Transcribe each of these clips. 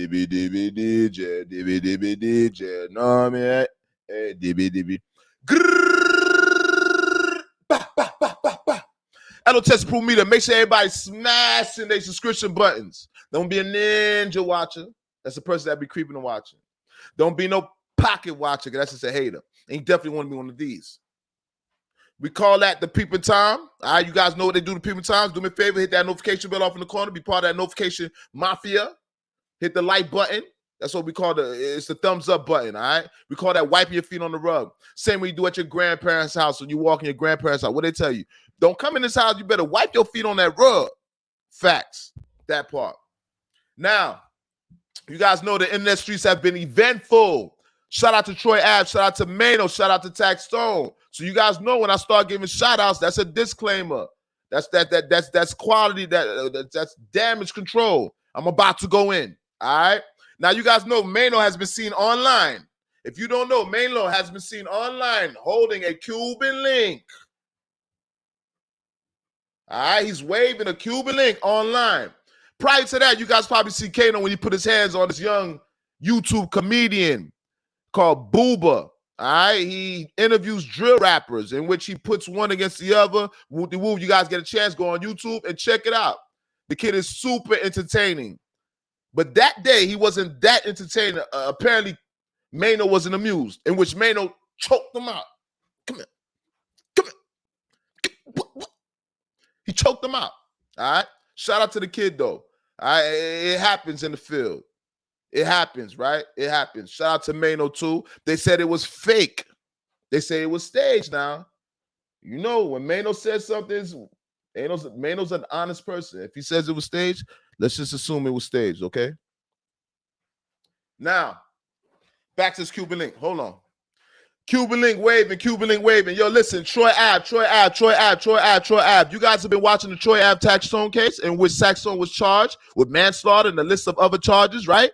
DJ, no man, DB. L.O.T.S prove me to make sure everybody smashing their subscription buttons. Don't be a ninja watcher. That's a person that be creeping and watching. Don't be no pocket watcher, because that's just a hater. And you definitely want to be one of these. We call that the peeping time. All right, you guys know what they do to peeping times. Do me a favor, hit that notification bell off in the corner. Be part of that notification mafia. Hit the like button. That's what we call it's the thumbs up button, all right? We call that wiping your feet on the rug. Same way you do at your grandparents' house when you walk in your grandparents' house. What they tell you? Don't come in this house. You better wipe your feet on that rug. Facts. That part. Now, you guys know the internet streets have been eventful. Shout out to Troy Ave. Shout out to Maino. Shout out to Taxstone. So you guys know when I start giving shout outs, that's a disclaimer. That's quality. That's damage control. I'm about to go in. All right. Now you guys know Maino has been seen online. If you don't know, Maino has been seen online holding a Cuban link. All right. He's waving a Cuban link online. Prior to that, you guys probably see Kano when he put his hands on this young YouTube comedian called Booba. All right, he interviews drill rappers in which he puts one against the other. Woo, you guys get a chance, go on YouTube and check it out. The kid is super entertaining. But that day, he wasn't that entertaining. Apparently, Maino wasn't amused, in which Maino choked him out. Come here. He choked him out. All right? Shout out to the kid, though. All right? It happens in the field. It happens, right? It happens. Shout out to Maino, too. They said it was fake. They say it was staged now. You know, when Maino says something, Maino's an honest person. If he says it was staged, let's just assume it was staged, okay? Now, back to this Cuban link. Hold on. Cuban link waving. Yo, listen, Troy Ave. You guys have been watching the Troy Ave Taxstone case in which Taxstone was charged with manslaughter and a list of other charges, right?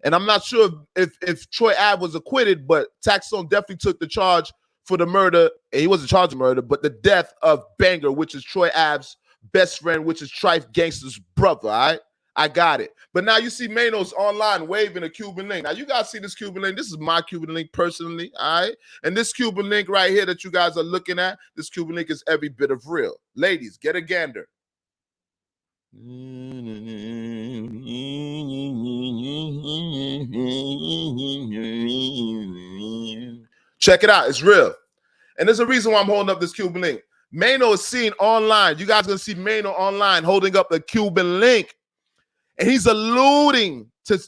And I'm not sure if Troy Ave was acquitted, but Taxstone definitely took the charge for the murder. And he wasn't charged with murder, but the death of Banger, which is Troy Ave's best friend, which is Trife Gangster's brother, all right? I got it. But now you see Maino's online waving a Cuban link. Now, you guys see this Cuban link. This is my Cuban link personally, all right? And this Cuban link right here that you guys are looking at, this Cuban link is every bit of real. Ladies, get a gander. Check it out. It's real. And there's a reason why I'm holding up this Cuban link. Maino is seen online. You guys are going to see Maino online holding up the Cuban link. And he's alluding to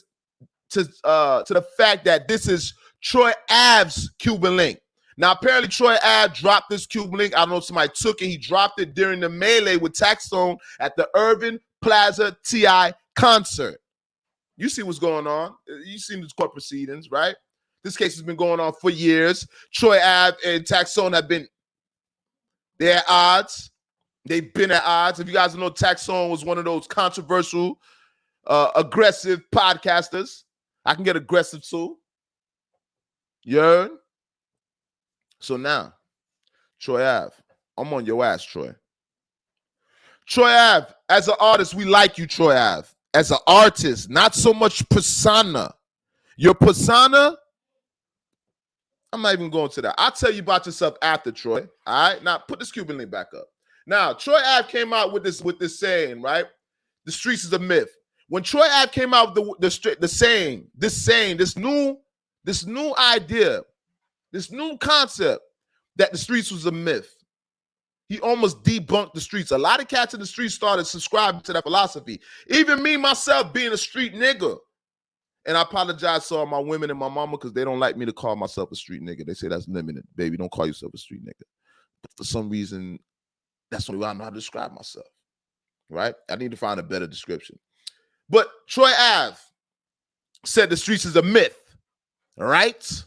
the fact that this is Troy Ave's Cuban link. Now, apparently, Troy Ave dropped this Cuban link. I don't know if somebody took it. He dropped it during the melee with Taxstone at the Irving Plaza TI concert. You see what's going on. You see the court proceedings, right? This case has been going on for years. Troy Ave and Taxstone have been, they're at odds. They've been at odds. If you guys know, Taxstone was one of those controversial, aggressive podcasters. I can get aggressive too. You heard? So now, Troy Ave, I'm on your ass, Troy. Troy Ave, as an artist, we like you, Troy Ave. As an artist, not so much persona. Your persona, I'm not even going to that. I'll tell you about yourself after, Troy. All right? Now, put this Cuban link back up. Now, Troy Ave came out with this saying, right? The streets is a myth. When Troy Ave came out with this new idea, this new concept that the streets was a myth, he almost debunked the streets. A lot of cats in the streets started subscribing to that philosophy. Even me, myself, being a street nigga. And I apologize to all my women and my mama because they don't like me to call myself a street nigga. They say that's limited. Baby, don't call yourself a street nigga. But for some reason, that's the only way I know how to describe myself. Right? I need to find a better description. But Troy Ave said the streets is a myth. Right?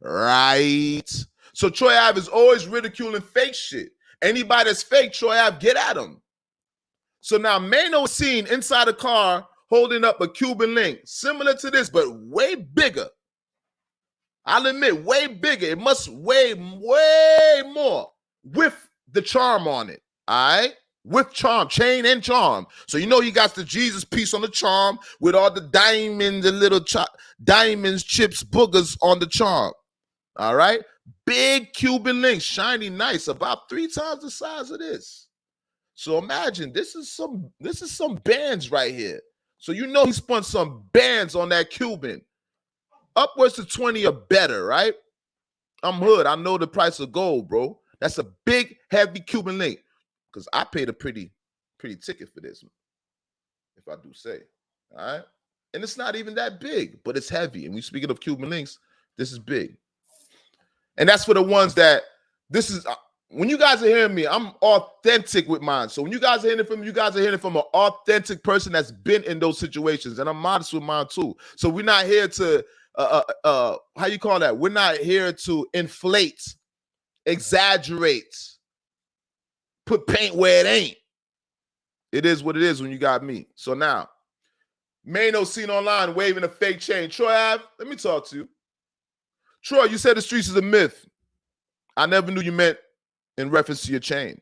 Right. So Troy Ave is always ridiculing fake shit. Anybody that's fake, Troy Ave, get at him. So now Maino is seen inside a car holding up a Cuban link, similar to this, but way bigger. I'll admit, way bigger. It must weigh way more with the charm on it. All right? with charm, chain and charm. So you know he got the Jesus piece on the charm with all the diamonds and little diamonds, chips, boogers on the charm. All right, big Cuban link, shiny, nice, about 3 times the size of this. So imagine this is some bands right here. So you know he spun some bands on that Cuban, upwards to 20 or better, right? I'm hood. I know the price of gold, bro. That's a big, heavy Cuban link. Because I paid a pretty ticket for this, if I do say. All right. And it's not even that big, but it's heavy. And we speaking of Cuban links, this is big. And that's for the ones that this is. When you guys are hearing me, I'm authentic with mine. So when you guys are hearing it from me, you guys are hearing it from an authentic person that's been in those situations. And I'm modest with mine too. So we're not here to, how you call that? We're not here to inflate, exaggerate, put paint where it ain't. It is what it is when you got me. So now, Maino seen online waving a fake chain. Troy Ave, let me talk to you. Troy, you said the streets is a myth. I never knew you meant in reference to your chain.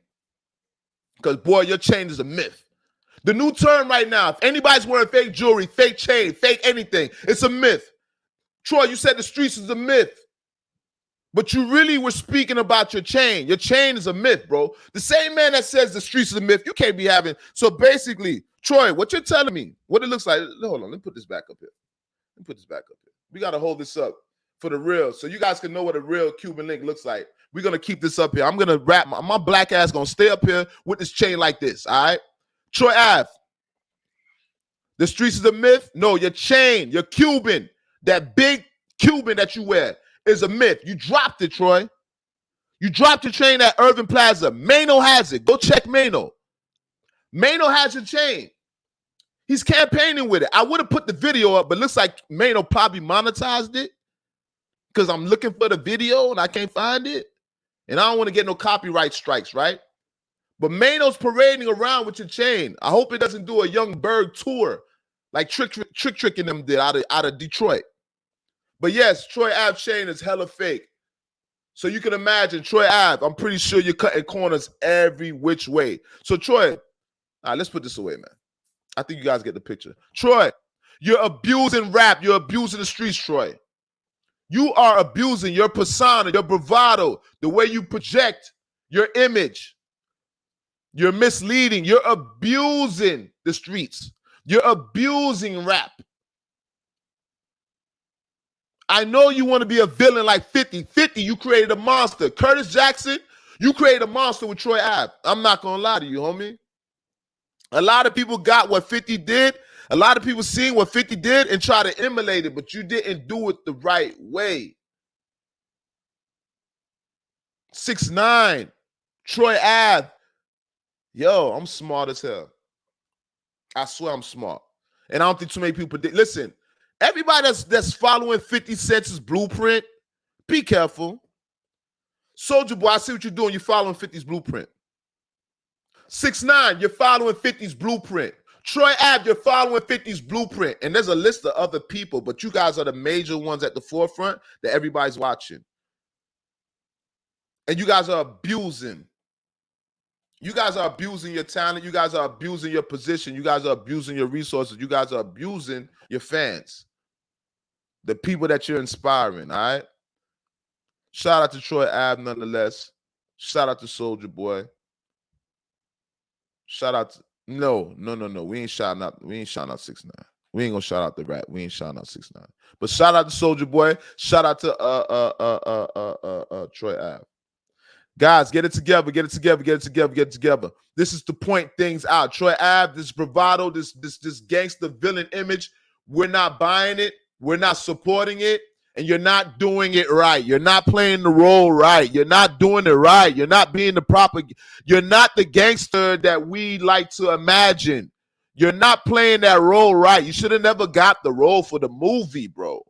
Because, boy, your chain is a myth. The new term right now, if anybody's wearing fake jewelry, fake chain, fake anything, it's a myth. Troy, you said the streets is a myth. But you really were speaking about your chain. Your chain is a myth, bro. The same man that says the streets is a myth, you can't be having. So basically, Troy, what you're telling me, what it looks like, hold on, let me put this back up here. We got to hold this up for the real so you guys can know what a real Cuban link looks like. We're going to keep this up here. I'm going to wrap my black ass going to stay up here with this chain like this, all right? Troy Ave, the streets is a myth? No, your chain, your Cuban, that big Cuban that you wear is a myth. You dropped it, Troy. You dropped your chain at Irving Plaza. Maino has it. Go check Maino. Maino has your chain. He's campaigning with it. I would have put the video up, but looks like Maino probably monetized it because I'm looking for the video and I can't find it. And I don't want to get no copyright strikes, right? But Maino's parading around with your chain. I hope it doesn't do a Young Berg tour like Tricking them did out of Detroit. But yes, Troy Ave chain is hella fake. So you can imagine, Troy Ave, I'm pretty sure you're cutting corners every which way. So Troy, all right, let's put this away, man. I think you guys get the picture. Troy, you're abusing rap. You're abusing the streets, Troy. You are abusing your persona, your bravado, the way you project your image. You're misleading. You're abusing the streets. You're abusing rap. I know you want to be a villain like 50. 50, you created a monster. Curtis Jackson, you created a monster with Troy Ave. I'm not going to lie to you, homie. A lot of people got what 50 did. A lot of people seen what 50 did and try to emulate it, but you didn't do it the right way. 6ix9ine, Troy Ave. Yo, I'm smart as hell. I swear I'm smart. And I don't think too many people predict. Listen, everybody that's following 50 Cent's blueprint, be careful. Soulja Boy, I see what you're doing. You're following 50's blueprint. 6ix9ine, you're following 50's blueprint. Troy Ave, you're following 50's blueprint. And there's a list of other people, but you guys are the major ones at the forefront that everybody's watching. And you guys are abusing. You guys are abusing your talent. You guys are abusing your position. You guys are abusing your resources. You guys are abusing your fans. The people that you're inspiring, all right? Shout out to Troy Ave nonetheless. Shout out to Soulja Boy. Shout out to, no. We ain't shouting out 6ix9ine. We ain't gonna shout out the rap. We ain't shouting out 6ix9ine. But shout out to Soulja Boy. Shout out to Troy Ave. Guys, get it together. This is to point things out. Troy Ave, this bravado, this gangster villain image, we're not buying it. We're not supporting it. And you're not doing it right. You're not playing the role right. You're not doing it right. You're not being the proper. You're not the gangster that we like to imagine. You're not playing that role right. You should have never got the role for the movie, bro.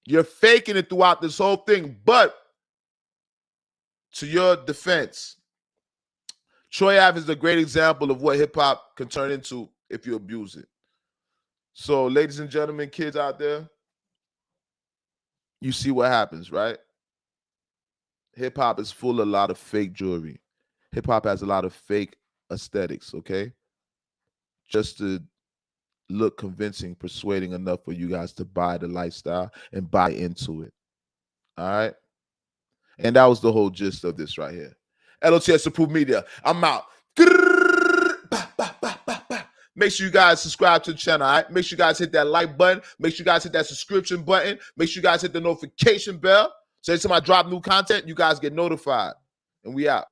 You're faking it throughout this whole thing. But to your defense, Troy Ave is a great example of what hip-hop can turn into if you abuse it. So, ladies and gentlemen, kids out there, you see what happens, right? Hip hop is full of a lot of fake jewelry. Hip hop has a lot of fake aesthetics, okay? Just to look convincing, persuading enough for you guys to buy the lifestyle and buy into it. All right? And that was the whole gist of this right here. L.O.T.S Approved Media. I'm out. Make sure you guys subscribe to the channel, all right? Make sure you guys hit that like button. Make sure you guys hit that subscription button. Make sure you guys hit the notification bell. So every time I drop new content, you guys get notified. And we out.